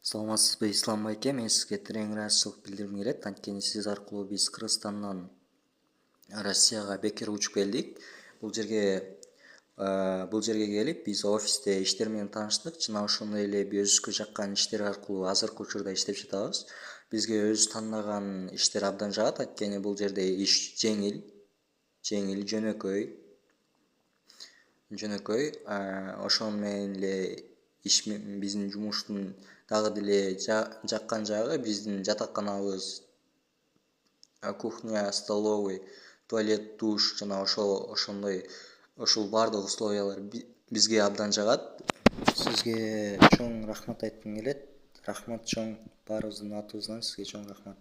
Саламатсызбы, Ислам байке, мен сизге терең ыраазычылык билдиргим келет. Анткени сиз аркылуу биз Кыргызстандан Россияга бекер учуп келдик. Бул жерге келип биз офисте иштер менен тааныштык. Жана ошондой эле өзүбүзгө жаккан иштер аркылуу азыркы учурда иштеп жатабыз. Бизге өзү тандаган иштер абдан жагат, анткени бул жерде иш жеңил, жөнөкөй. Ошону менен эле биздин жумуштун дагы деле жаккан жагы биздин жатаканабыз, кухня, столовый, туалет, душ жана ушул баардык условиялар бизге абдан жагат. Сизге чоң рахмат айткым келет. Рахмат чоң, баарыбыздын атыбыздан сизге чоң рахмат.